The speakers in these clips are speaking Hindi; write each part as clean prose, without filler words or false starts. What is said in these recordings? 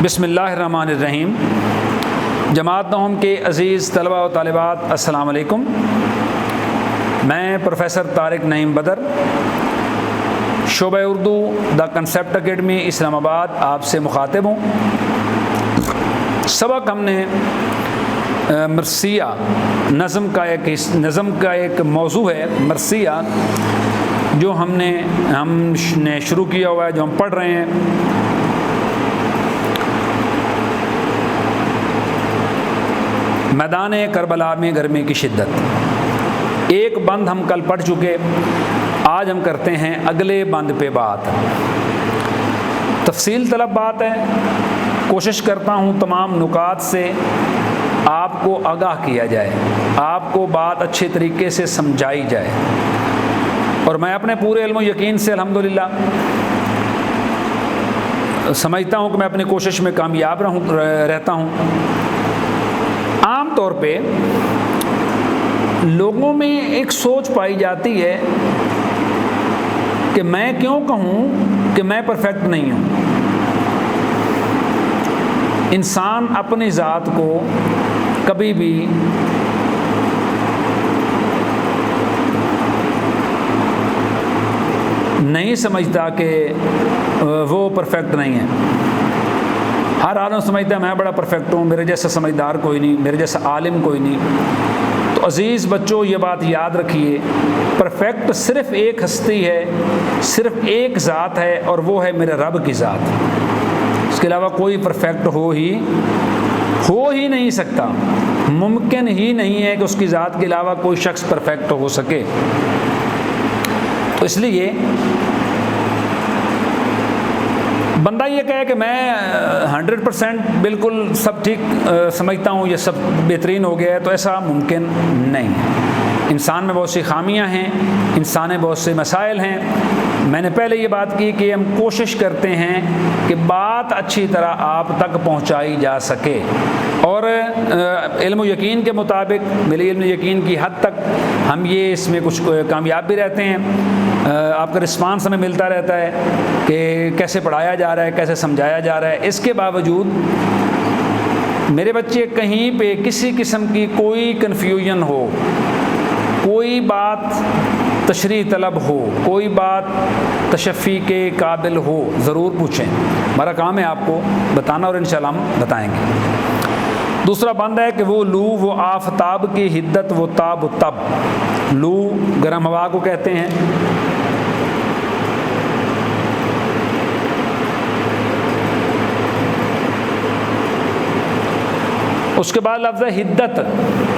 बिस्मिल्लाहिर्रहमानिर्रहीम। जमात नौम के अज़ीज़ तलबा व तालिबात, अस्सलाम वालेकुम। मैं प्रोफेसर तारिक नईम बदर, शोबा Urdu the concept academy Islamabad आपसे मुखातिब हूँ। सबक हमने मरसिया नज़म का एक मौजू है मरसिया, जो हमने शुरू किया हुआ है, जो हम पढ़ रहे हैं। मैदान करबला में गर्मी की शिद्दत। एक बंद हम कल पढ़ चुके, आज हम करते हैं अगले बंद पे बात। तफसील तलब बात है। कोशिश करता हूँ तमाम नुकात से आपको आगाह किया जाए, आपको बात अच्छे तरीके से समझाई जाए, और मैं अपने पूरे इल्म यकीन से अल्हम्दुलिल्लाह समझता हूँ कि मैं अपनी कोशिश में कामयाब रहता हूँ। आम तौर पे लोगों में एक सोच पाई जाती है कि मैं क्यों कहूँ कि मैं परफेक्ट नहीं हूँ। इंसान अपनी ज़ात को कभी भी नहीं समझता कि वो परफेक्ट नहीं है। हर आदमी समझता है मैं बड़ा परफेक्ट हूँ, मेरे जैसा समझदार कोई नहीं, मेरे जैसा आलिम कोई नहीं। तो अज़ीज़ बच्चों, ये बात याद रखिए, परफेक्ट सिर्फ़ एक हस्ती है, सिर्फ़ एक ज़ात है, और वो है मेरे रब की ज़ात। इसके अलावा कोई परफेक्ट हो ही नहीं सकता। मुमकिन ही नहीं है कि उसकी ज़ात के अलावा कोई शख्स परफेक्ट हो सके। तो इसलिए बंदा ये कहे कि मैं 100% बिल्कुल सब ठीक समझता हूँ, ये सब बेहतरीन हो गया है, तो ऐसा मुमकिन नहीं है। इंसान में बहुत सी खामियाँ हैं, इंसान में बहुत से मसाइल हैं। मैंने पहले ये बात की कि हम कोशिश करते हैं कि बात अच्छी तरह आप तक पहुँचाई जा सके, और इल्म यकीन के मुताबिक, मेरे इल्म यकीन की हद तक हम ये इसमें कुछ कामयाब भी रहते हैं। आपका रिस्पांस हमें मिलता रहता है कि कैसे पढ़ाया जा रहा है, कैसे समझाया जा रहा है। इसके बावजूद मेरे बच्चे कहीं पे किसी किस्म की कोई कन्फ्यूजन हो, कोई बात तशरीह तलब हो, कोई बात तशफ़ी के काबिल हो, ज़रूर पूछें। हमारा काम है आपको बताना, और इंशाअल्लाह हम बताएंगे। दूसरा बंद है कि वो लू, वो आफताब की हिद्दत, वो ताब तब। लू गर्म हवा को कहते हैं। उसके बाद लफ्ज़ है हिद्दत।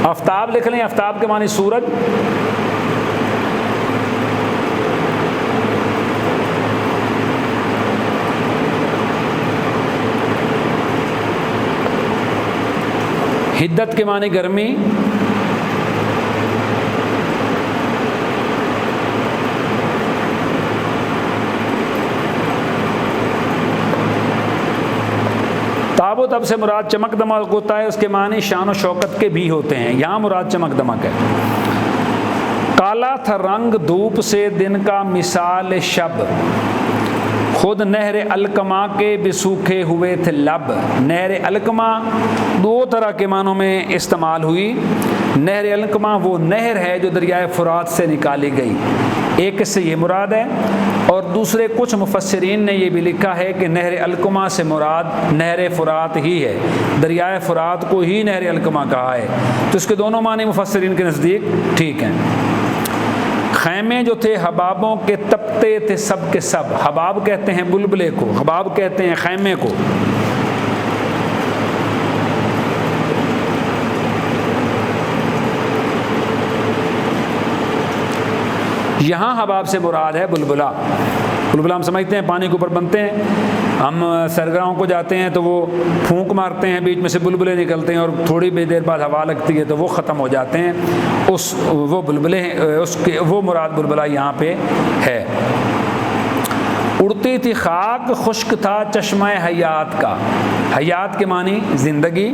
आफ्ताब लिख लें, आफ्ताब के मानी सूरज। हिद्दत के मानी गर्मी। ताबो तब से मुराद चमक दमक होता है, उसके मानी शान और शौकत के भी होते हैं। यहाँ मुराद चमक दमक है। काला था रंग धूप से दिन का मिसाल शब, खुद नहर अलकमा के भी सूखे हुए थे लब। नहर अलकमा दो तरह के मानों में इस्तेमाल हुई। नहर अलकमा वो नहर है जो दरियाए फुरात से निकाली गई, एक से ये मुराद है। और दूसरे कुछ मुफस्सिरीन ने ये भी लिखा है कि नहर अलकमा से मुराद नहर फुरात ही है, दरियाए फुरात को ही नहर अलकमा कहा है। तो इसके दोनों माने मुफस्सिरीन के नज़दीक ठीक हैं। खैमे जो थे हबाबों के तपते थे सब के सब। हबाब कहते हैं बुलबुले को, हबाब कहते हैं खैमे को। यहाँ हबाब से मुराद है बुलबुला। बुलबुला हम समझते हैं पानी के ऊपर बनते हैं। हम सरगराहों को जाते हैं तो वो फूंक मारते हैं, बीच में से बुलबुले निकलते हैं, और थोड़ी देर बाद हवा लगती है तो वो ख़त्म हो जाते हैं। वो बुलबुले उसके वो मुराद बुलबुला यहाँ पे है। उड़ती थी खाक, खुश्क था चश्मा हयात का। हयात के मानी ज़िंदगी।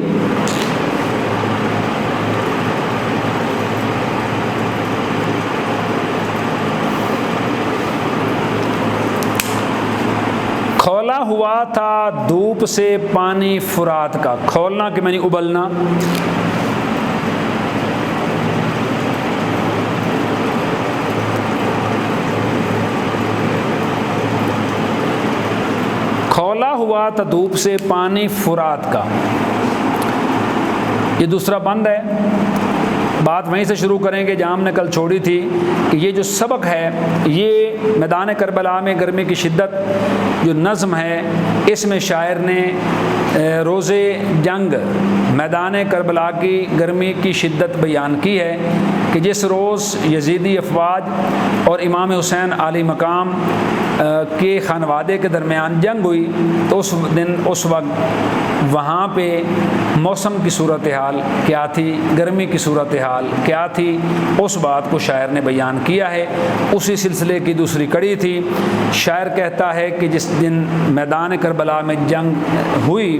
हुआ था धूप से पानी फुरात का। खौलना के मानी उबलना। खौला हुआ था धूप से पानी फुरात का। ये दूसरा बंद है। बात वहीं से शुरू करेंगे जहाँ हमने कल छोड़ी थी कि ये जो सबक है ये मैदान करबला में गर्मी की शिद्दत जो नज़्म है इसमें शायर ने रोज़े जंग मैदान करबला की गर्मी की शिद्दत बयान की है कि जिस रोज़ यजीदी अफवाज और इमाम हुसैन आली मकाम के खानवादे के दरमियान जंग हुई तो उस दिन उस वक्त वहाँ पे मौसम की सूरत हाल क्या थी, गर्मी की सूरत हाल क्या थी, उस बात को शायर ने बयान किया है। उसी सिलसिले की दूसरी कड़ी थी। शायर कहता है कि जिस दिन मैदान करबला में जंग हुई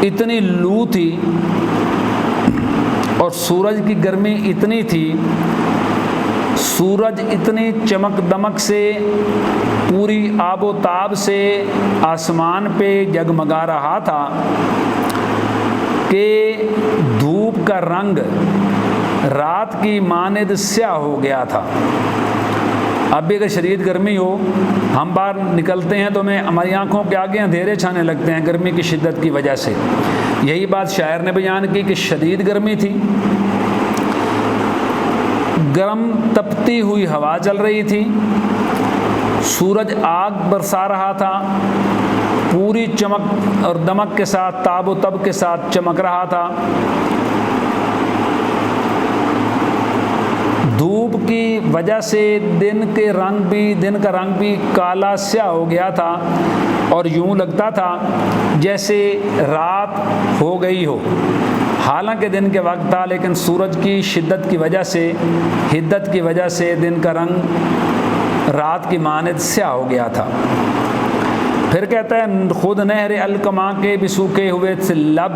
इतनी लू थी और सूरज की गर्मी इतनी थी, सूरज इतनी चमक दमक से पूरी आबो ताब से आसमान पे जगमगा रहा था कि धूप का रंग रात की मानिद स्याह हो गया था। अब भी अगर शदीद गर्मी हो, हम बाहर निकलते हैं तो हमारी आंखों के आगे अंधेरे छाने लगते हैं गर्मी की शिद्दत की वजह से। यही बात शायर ने बयान की कि शदीद गर्मी थी, गर्म तपती हुई हवा चल रही थी, सूरज आग बरसा रहा था, पूरी चमक और दमक के साथ ताबो तब के साथ चमक रहा था। धूप की वजह से दिन का रंग भी काला स्याह हो गया था और यूं लगता था जैसे रात हो गई हो। हालांकि दिन के वक्त था लेकिन सूरज की हिद्दत की वजह से दिन का रंग रात की मानिद स्याह हो गया था। फिर कहता है खुद नहर अलकमा के भी सूखे हुए थे लब।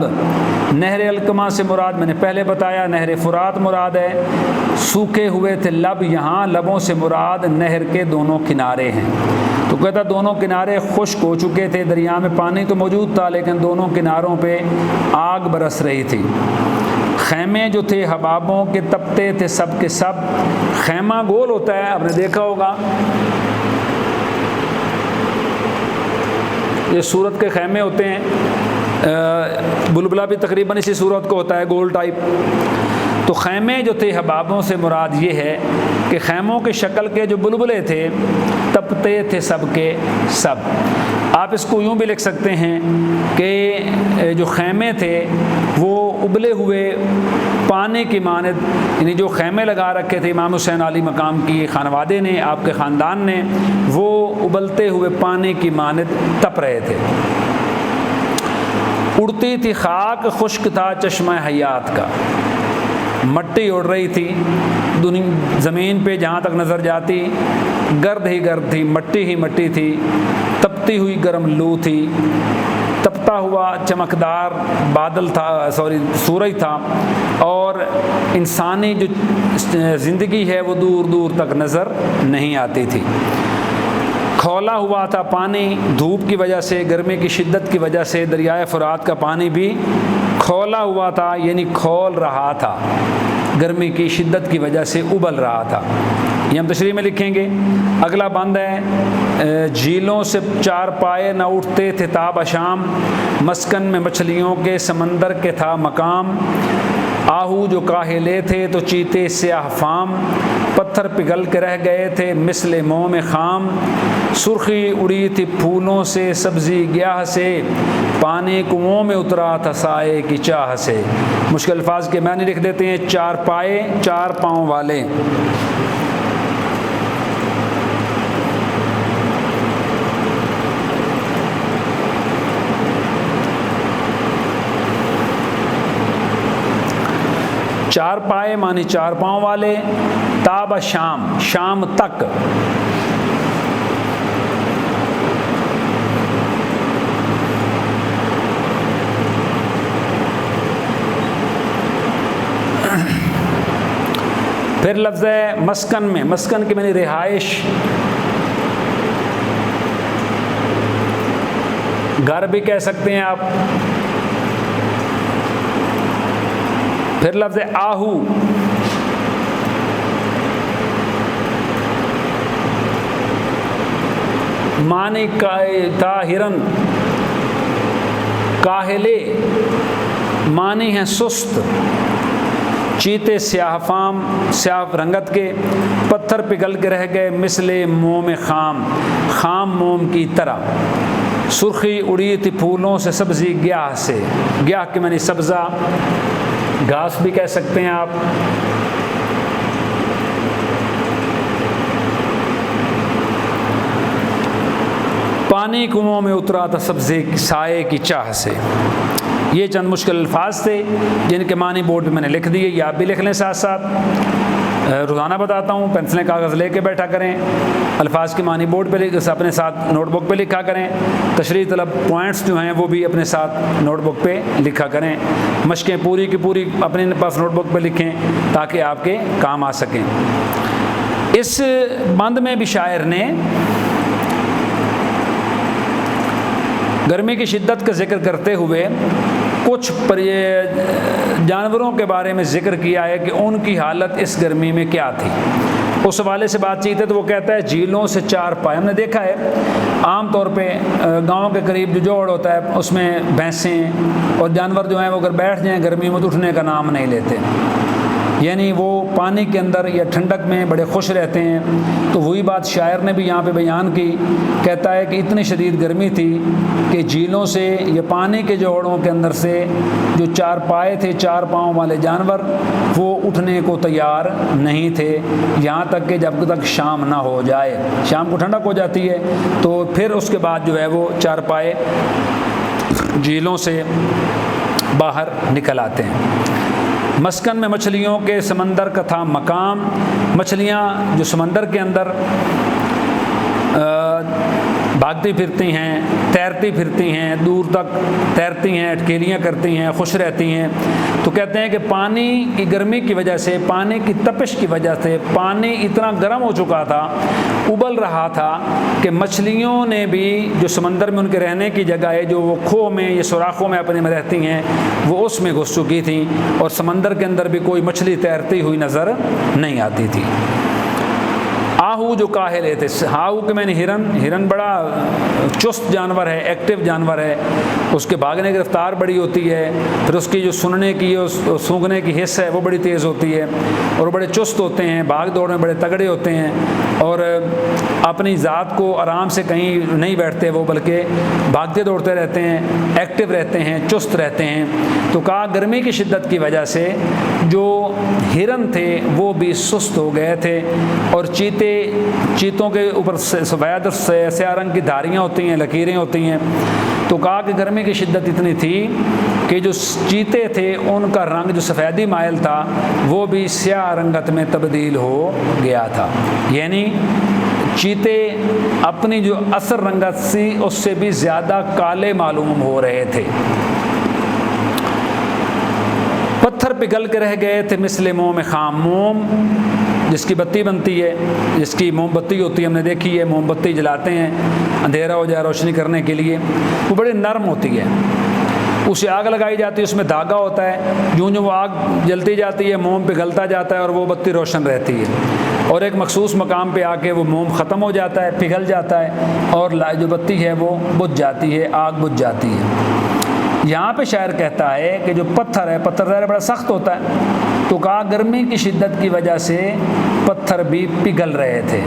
नहर अलकमा से मुराद मैंने पहले बताया नहर फुरात मुराद है। सूखे हुए थे लब, यहाँ लबों से मुराद नहर के दोनों किनारे हैं। तो कहता दोनों किनारे खुश्क हो चुके थे, दरिया में पानी तो मौजूद था लेकिन दोनों किनारों पे आग बरस रही थी। खैमे जो थे हबाबों के तपते थे सब के सब। खैमा गोल होता है, आपने देखा होगा, ये सूरत के खैमे होते हैं। बुलबुला भी तकरीबन इसी सूरत को होता है, गोल टाइप। तो खैमे जो थे हबाबों से मुराद ये है कि खैमों के शक्ल के जो बुलबुले थे तपते थे सब के सब। आप इसको यूँ भी लिख सकते हैं कि जो खैमे थे वो उबले हुए पानी की मानद, यानी जो खैमे लगा रखे थे इमाम हुसैन आली मकाम की खानवादे ने, आपके ख़ानदान ने, वो उबलते हुए पानी की मानद तप रहे थे। उड़ती थी खाक, खुश्क था चश्मा हयात का। मट्टी उड़ रही थी ज़मीन पे, जहाँ तक नज़र जाती गर्द ही गर्द थी, मट्टी ही मट्टी थी, तपती हुई गर्म लू थी, तपता हुआ चमकदार बादल था, सूरज था और इंसानी जो ज़िंदगी है वो दूर दूर तक नज़र नहीं आती थी। खौला हुआ था पानी धूप की वजह से, गर्मी की शिद्दत की वजह से दरियाए फुरात का पानी भी खौला हुआ था, यानी खौल रहा था, गर्मी की शिद्दत की वजह से उबल रहा था। ये हम तशरीह में लिखेंगे। अगला बंद है झीलों से चार पाए न उठते थे ताब शाम, मस्कन में मछलियों के समंदर के था मकाम। आहू जो काहिले थे तो चीते स्याह फाम, पत्थर पिघल के रह गए थे मिसले मोह में खाम। सुर्खी उड़ी थी फूलों से सब्जी ग्याह से, पानी कुओं में उतरा था साए की चाह से। मुश्किल अल्फाज के मानी लिख देते हैं। चार पाए, चार पाँव वाले। चार पाए मानी चार पाँव वाले। ताब शाम, शाम तक। फिर लफ्ज़ है मस्कन में, मस्कन की मानी रिहाइश। घर भी कह सकते हैं आप। फिर लफ्ज़ आहू, माने था हिरन, काहिले माने हैं सुस्त, चीते स्याहफाम स्याह रंगत के, पत्थर पिघल के रह गए मिसले मोम खाम, खाम मोम की तरह। सुर्खी उड़ी थी फूलों से सब्जी ग्याह से, ग्याह के मानी सब्ज़ा, घास भी कह सकते हैं आप। पानी कुओं में उतरा था सब्ज़े साए की चाह से। ये चंद मुश्किल अल्फाज थे जिनके मानी बोर्ड पे मैंने लिख दिए, ये आप भी लिख लें साथ साथ। रोज़ाना बताता हूँ, पेंसिलें कागज़ लेके बैठा करें, अल्फाज के मानी बोर्ड पे अपने साथ नोटबुक पे लिखा करें, तशरीह तलब पॉइंट्स जो हैं वो भी अपने साथ नोटबुक पे लिखा करें। मशकें पूरी की पूरी अपने पास नोटबुक पे लिखें ताकि आपके काम आ सकें। इस बंद में भी शायर ने गर्मी की शिद्दत का जिक्र करते हुए कुछ जानवरों के बारे में जिक्र किया है कि उनकी हालत इस गर्मी में क्या थी। उस हवाले से बातचीत है तो वो कहता है झीलों से चार पाए। हमने देखा है आम तौर पे गांव के करीब जो जोड़ होता है उसमें भैंसें और जानवर जो हैं वो अगर बैठ जाएं गर्मी में तो उठने का नाम नहीं लेते, यानी वो पानी के अंदर या ठंडक में बड़े खुश रहते हैं। तो वही बात शायर ने भी यहाँ पे बयान की, कहता है कि इतनी शदीद गर्मी थी कि झीलों से या पानी के जोड़ों के अंदर से जो चार पाए थे, चार पाँव वाले जानवर, वो उठने को तैयार नहीं थे, यहाँ तक कि जब तक शाम ना हो जाए। शाम को ठंडक हो जाती है तो फिर उसके बाद जो है वो चार पाए झीलों से बाहर निकल आते हैं। मस्कन में मछलियों के समंदर का था मकाम, मछलियाँ जो समंदर के अंदर भागती फिरती हैं, तैरती फिरती हैं, दूर तक तैरती हैं, अटकेलियाँ करती हैं, खुश रहती हैं। तो कहते हैं कि पानी की गर्मी की वजह से, पानी की तपिश की वजह से पानी इतना गर्म हो चुका था, उबल रहा था कि मछलियों ने भी जो समंदर में उनके रहने की जगह है, जो वो खो में या सुराखों में अपने में रहती हैं, वो उसमें घुस चुकी थी और समंदर के अंदर भी कोई मछली तैरती हुई नज़र नहीं आती थी। आहू जो काहिले थे, आहू के मैंने हिरन बड़ा चुस्त जानवर है, एक्टिव जानवर है, उसके भागने की रफ्तार बड़ी होती है, फिर उसकी जो सुनने की और सूंघने की हिस्स है वो बड़ी तेज़ होती है और बड़े चुस्त होते हैं, भाग दौड़ में बड़े तगड़े होते हैं और अपनी ज़ात को आराम से कहीं नहीं बैठते वो, बल्कि भागते दौड़ते रहते हैं, एक्टिव रहते हैं, चुस्त रहते हैं। तो कहा गर्मी की शिद्दत की वजह से जो हिरन थे वो भी सुस्त हो गए थे और चीतों के ऊपर सफ़ेद और स्याह रंग की धारियाँ होती हैं, लकीरें होती हैं। तो कहा कि गर्मी की शिद्दत इतनी थी कि जो चीते थे उनका रंग जो सफ़ेदी माइल था वो भी स्याह रंगत में तब्दील हो गया था, यानी चीते अपनी जो असर रंगत सी उससे भी ज़्यादा काले मालूम हो रहे थे। पत्थर पिघल के रह गए थे मिसले मोम खाम, मोम जिसकी बत्ती बनती है, जिसकी मोमबत्ती होती है, हमने देखी है, मोमबत्ती जलाते हैं अंधेरा हो जाए रोशनी करने के लिए, वो बड़ी नरम होती है, उसे आग लगाई जाती है, उसमें धागा होता है, यूँ जो वो आग जलती जाती है मोम पिघलता जाता है और वो बत्ती रोशन रहती है और एक मखसूस मकाम पे आके वो मोम ख़त्म हो जाता है, पिघल जाता है और जो बत्ती है वो बुझ जाती है, आग बुझ जाती है। यहाँ पे शायर कहता है कि जो पत्थर है, पत्थर ज़रा बड़ा सख्त होता है, तो कहा गर्मी की शिद्दत की वजह से पत्थर भी पिघल रहे थे।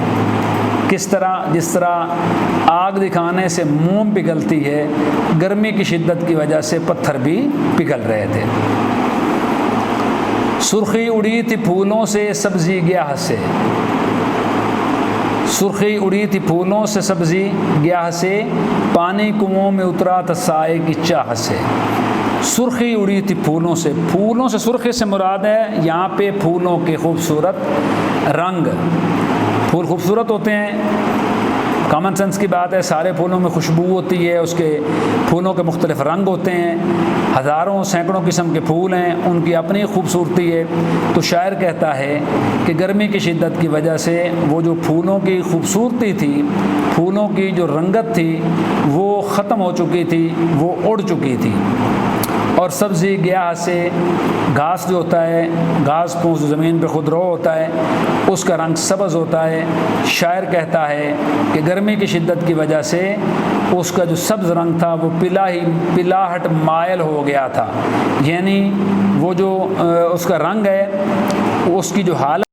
किस तरह? जिस तरह आग दिखाने से मोम पिघलती है, गर्मी की शिद्दत की वजह से पत्थर भी पिघल रहे थे। सुर्खी उड़ी थी फूलों से सब्जी ग्याह से, सुर्खी उड़ी थी फूलों से सब्जी ग्याह से, पानी कुओं में उतरा था साए की चाह से। सुर्खी उड़ी थी फूलों से, फूलों से सुर्खी से मुराद है यहाँ पे फूलों के खूबसूरत रंग। फूल खूबसूरत होते हैं, कॉमन सेंस की बात है, सारे फूलों में खुशबू होती है, उसके फूलों के मुख्तलिफ रंग होते हैं, हज़ारों सैकड़ों किस्म के फूल हैं, उनकी अपनी खूबसूरती है। तो शायर कहता है कि गर्मी की शिद्दत की वजह से वो जो फूलों की खूबसूरती थी, फूलों की जो रंगत थी, वो ख़त्म हो चुकी थी, वो उड़ चुकी थी। और सब्ज़ी ग्याह से घास जो होता है, घास फूस जो ज़मीन पर खुदरो होता है, उसका रंग सब्ज़ होता है। शायर कहता है कि गर्मी की शिद्दत की वजह से उसका जो सब्ज़ रंग था वो पिलाहट मायल हो गया था, यानी वो जो उसका रंग है, उसकी जो हालत